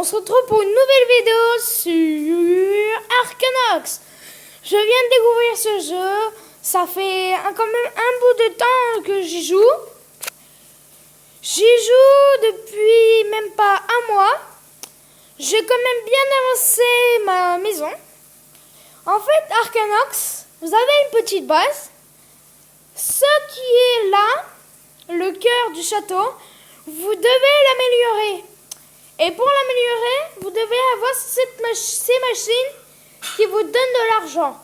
on se retrouve pour une nouvelle vidéo sur Arkanox. Je viens de découvrir ce jeu, ça fait quand même un bout de temps que j'y joue. J'y joue depuis même pas un mois. J'ai quand même bien avancé ma maison. En fait, Arkanox, vous avez une petite base. Ce qui est là, le cœur du château, vous devez l'améliorer. Et pour l'améliorer, vous devez avoir ces machines qui vous donnent de l'argent.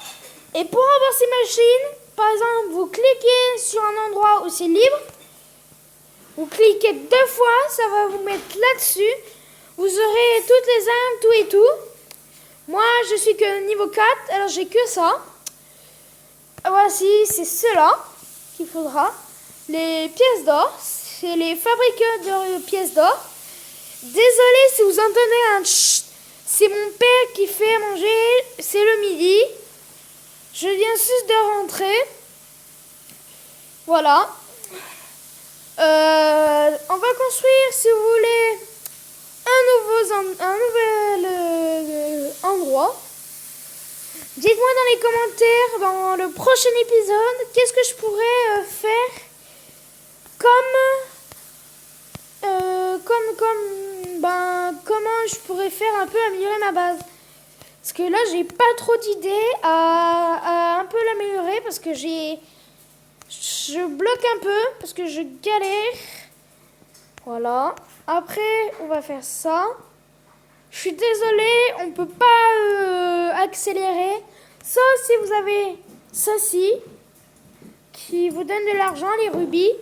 Et pour avoir ces machines, par exemple, vous cliquez sur un endroit où c'est libre. Vous cliquez 2 fois, ça va vous mettre là-dessus. Vous aurez toutes les armes, tout et tout. Moi, je suis que niveau 4, alors j'ai que ça. Voici, c'est cela qu'il faudra. Les pièces d'or, c'est les fabricants de pièces d'or. Désolé si vous entendez un tch, c'est mon père qui fait à manger, c'est le midi. Je viens juste de rentrer. Voilà. On va construire, si vous voulez, un nouvel endroit. Dites-moi dans les commentaires, dans le prochain épisode, qu'est-ce que je pourrais faire comment je pourrais faire un peu améliorer ma base. Parce que là, j'ai pas trop d'idées à un peu l'améliorer parce que je bloque un peu parce que je galère. Voilà. Après, on va faire ça. Je suis désolée, on peut pas accélérer. Sauf si vous avez ceci qui vous donne de l'argent, les rubis.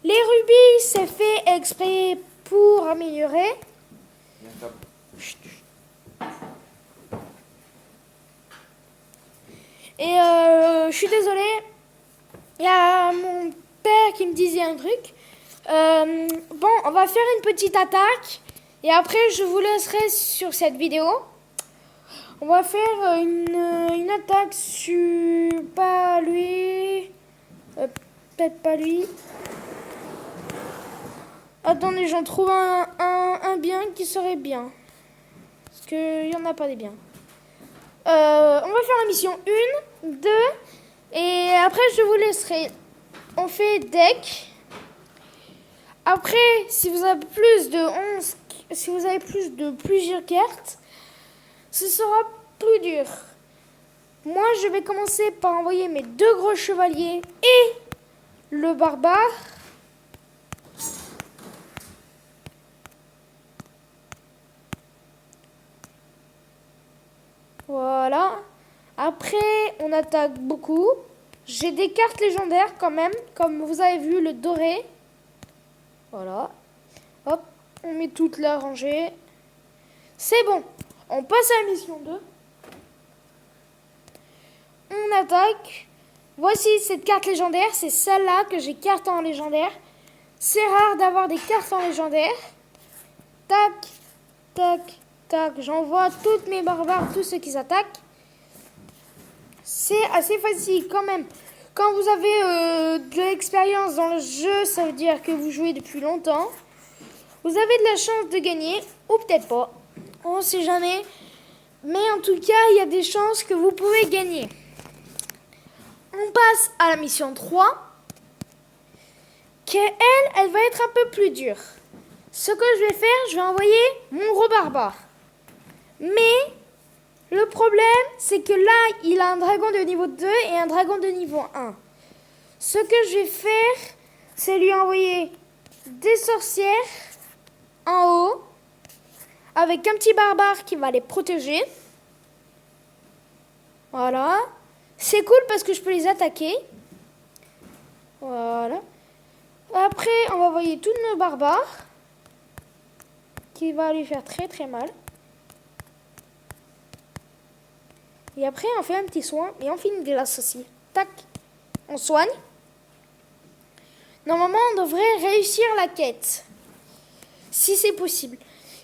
Les rubis, c'est fait exprès pour améliorer. Et je suis désolée, il y a mon père qui me disait un truc. Bon, on va faire une petite attaque. Et après, je vous laisserai sur cette vidéo. On va faire une attaque sur... Pas lui... peut-être pas lui. Attendez, j'en trouve un bien qui serait bien. Parce qu'il n'y en a pas des biens. On va faire la mission 1, 2. Et après, je vous laisserai. On fait deck. Après, si vous avez plus de 11... Si vous avez plus de plusieurs cartes, ce sera plus dur. Moi, je vais commencer par envoyer mes 2 gros chevaliers et le barbare. Voilà. Après, on attaque beaucoup. J'ai des cartes légendaires quand même, comme vous avez vu, le doré. Voilà. Hop. On met toute la rangée. C'est bon. On passe à la mission 2. On attaque. Voici cette carte légendaire. C'est celle-là que j'ai carte en légendaire. C'est rare d'avoir des cartes en légendaire. Tac, tac, tac. J'envoie toutes mes barbares, tous ceux qui s'attaquent. C'est assez facile quand même. Quand vous avez de l'expérience dans le jeu, ça veut dire que vous jouez depuis longtemps. Vous avez de la chance de gagner, ou peut-être pas. On ne sait jamais. Mais en tout cas, il y a des chances que vous pouvez gagner. On passe à la mission 3. Elle va être un peu plus dure. Ce que je vais faire, je vais envoyer mon gros barbare. Mais le problème, c'est que là, il a un dragon de niveau 2 et un dragon de niveau 1. Ce que je vais faire, c'est lui envoyer des sorcières en haut, avec un petit barbare qui va les protéger. Voilà. C'est cool parce que je peux les attaquer. Voilà. Après, on va envoyer tous nos barbares, qui va lui faire très très mal. Et après, on fait un petit soin et on finit de l'associer. Tac. On soigne. Normalement, on devrait réussir la quête. Si c'est possible.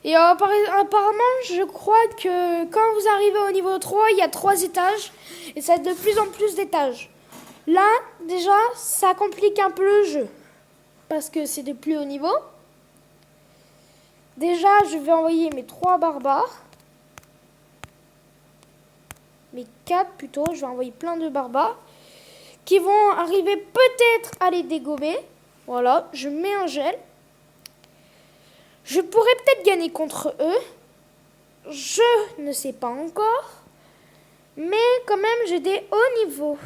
Et apparemment, je crois que quand vous arrivez au niveau 3, il y a 3 étages. Et ça a de plus en plus d'étages. Là, déjà, ça complique un peu le jeu. Parce que c'est de plus haut niveau. Déjà, je vais envoyer mes 3 barbares. Mes 4 plutôt. Je vais envoyer plein de barbares qui vont arriver peut-être à les dégommer. Voilà, je mets un gel. Je pourrais peut-être gagner contre eux. Je ne sais pas encore. Mais quand même, j'ai des hauts niveaux.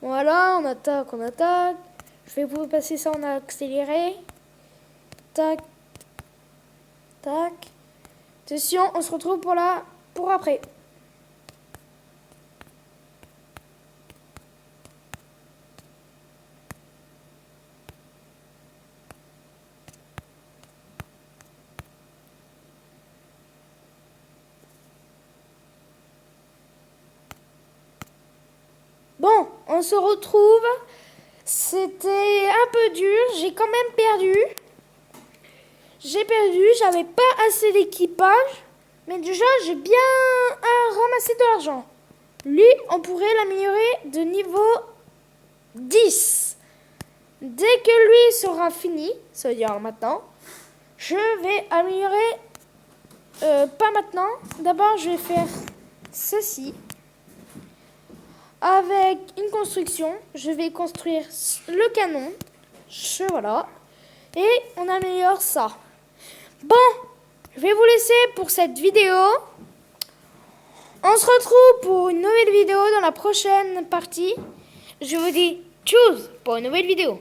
Voilà, on attaque, on attaque. Je vais vous passer ça en accéléré. Tac. Tac. Attention, on se retrouve pour après. Bon, on se retrouve. C'était un peu dur. J'ai quand même perdu. J'avais pas assez d'équipage. Mais déjà, j'ai bien ramassé de l'argent. Lui, on pourrait l'améliorer de niveau 10. Dès que lui sera fini, ça veut dire maintenant, je vais améliorer, pas maintenant. D'abord, je vais faire ceci. Avec une construction, je vais construire le canon. Voilà. Et on améliore ça. Bon, je vais vous laisser pour cette vidéo. On se retrouve pour une nouvelle vidéo dans la prochaine partie. Je vous dis tchuss pour une nouvelle vidéo.